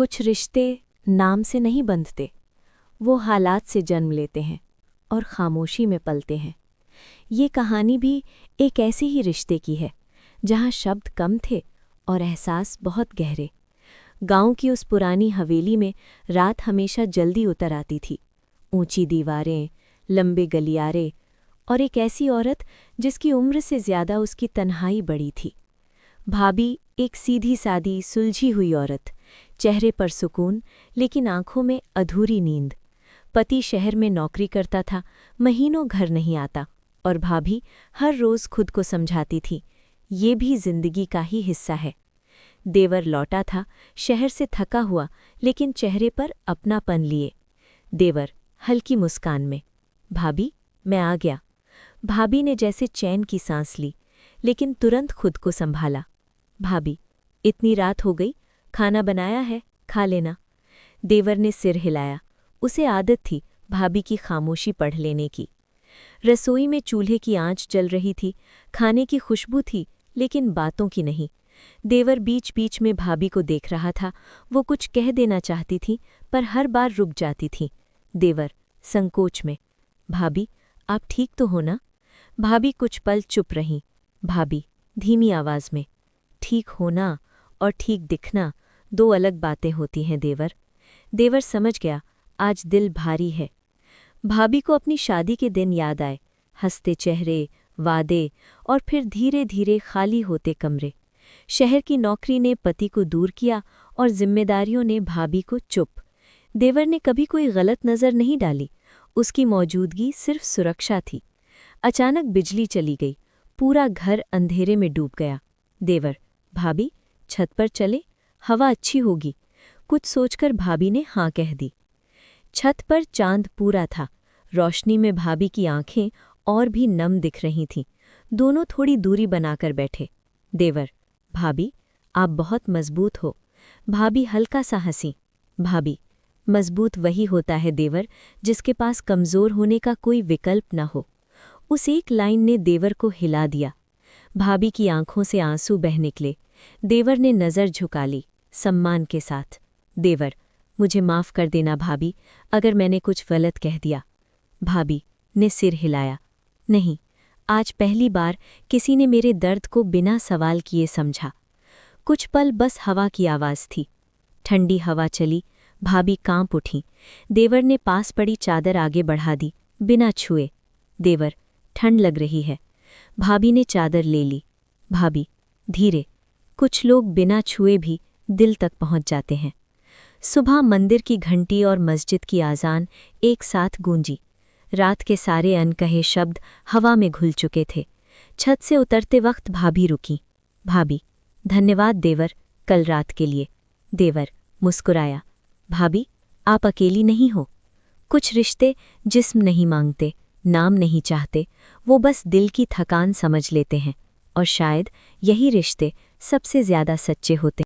कुछ रिश्ते नाम से नहीं बंधते, वो हालात से जन्म लेते हैं और खामोशी में पलते हैं। ये कहानी भी एक ऐसे ही रिश्ते की है जहाँ शब्द कम थे और एहसास बहुत गहरे। गांव की उस पुरानी हवेली में रात हमेशा जल्दी उतर आती थी। ऊंची दीवारें, लंबे गलियारे और एक ऐसी औरत जिसकी उम्र से ज्यादा उसकी तन्हाई बड़ी थी। भाभी, एक सीधी सादी सुलझी हुई औरत, चेहरे पर सुकून लेकिन आंखों में अधूरी नींद। पति शहर में नौकरी करता था, महीनों घर नहीं आता, और भाभी हर रोज खुद को समझाती थी, ये भी जिंदगी का ही हिस्सा है। देवर लौटा था, शहर से थका हुआ, लेकिन चेहरे पर अपनापन लिए। देवर हल्की मुस्कान में, भाभी मैं आ गया। भाभी ने जैसे चैन की सांस ली, लेकिन तुरंत खुद को संभाला। भाभी, इतनी रात हो गई, खाना बनाया है, खा लेना। देवर ने सिर हिलाया। उसे आदत थी भाभी की खामोशी पढ़ लेने की। रसोई में चूल्हे की आंच जल रही थी, खाने की खुशबू थी, लेकिन बातों की नहीं। देवर बीच बीच में भाभी को देख रहा था। वो कुछ कह देना चाहती थी, पर हर बार रुक जाती थी। देवर संकोच में, भाभी आप ठीक तो हो ना? भाभी कुछ पल चुप रहीं। भाभी धीमी आवाज में, ठीक होना और ठीक दिखना दो अलग बातें होती हैं देवर। देवर समझ गया, आज दिल भारी है। भाभी को अपनी शादी के दिन याद आए, हंसते चेहरे, वादे और फिर धीरे धीरे खाली होते कमरे। शहर की नौकरी ने पति को दूर किया और जिम्मेदारियों ने भाभी को चुप। देवर ने कभी कोई गलत नज़र नहीं डाली, उसकी मौजूदगी सिर्फ सुरक्षा थी। अचानक बिजली चली गई, पूरा घर अंधेरे में डूब गया। देवर, भाभी छत पर चले, हवा अच्छी होगी। कुछ सोचकर भाभी ने हाँ कह दी। छत पर चांद पूरा था, रोशनी में भाभी की आंखें और भी नम दिख रही थीं। दोनों थोड़ी दूरी बनाकर बैठे। देवर, भाभी आप बहुत मजबूत हो। भाभी हल्का सा हंसी। भाभी, मजबूत वही होता है देवर जिसके पास कमज़ोर होने का कोई विकल्प न हो। उस एक लाइन ने देवर को हिला दिया। भाभी की आंखों से आंसू बह निकले। देवर ने नज़र झुका ली, सम्मान के साथ। देवर, मुझे माफ़ कर देना भाभी, अगर मैंने कुछ गलत कह दिया। भाभी ने सिर हिलाया, नहीं, आज पहली बार किसी ने मेरे दर्द को बिना सवाल किए समझा। कुछ पल बस हवा की आवाज़ थी। ठंडी हवा चली, भाभी कांप उठी। देवर ने पास पड़ी चादर आगे बढ़ा दी, बिना छुए। देवर, ठंड लग रही है। भाभी ने चादर ले ली। भाभी धीरे, कुछ लोग बिना छुए भी दिल तक पहुंच जाते हैं। सुबह मंदिर की घंटी और मस्जिद की आज़ान एक साथ गूंजी। रात के सारे अनकहे शब्द हवा में घुल चुके थे। छत से उतरते वक्त भाभी रुकी। भाभी, धन्यवाद देवर, कल रात के लिए। देवर मुस्कुराया, भाभी आप अकेली नहीं हो। कुछ रिश्ते जिस्म नहीं मांगते, नाम नहीं चाहते, वो बस दिल की थकान समझ लेते हैं, और शायद यही रिश्ते सबसे ज़्यादा सच्चे होते हैं।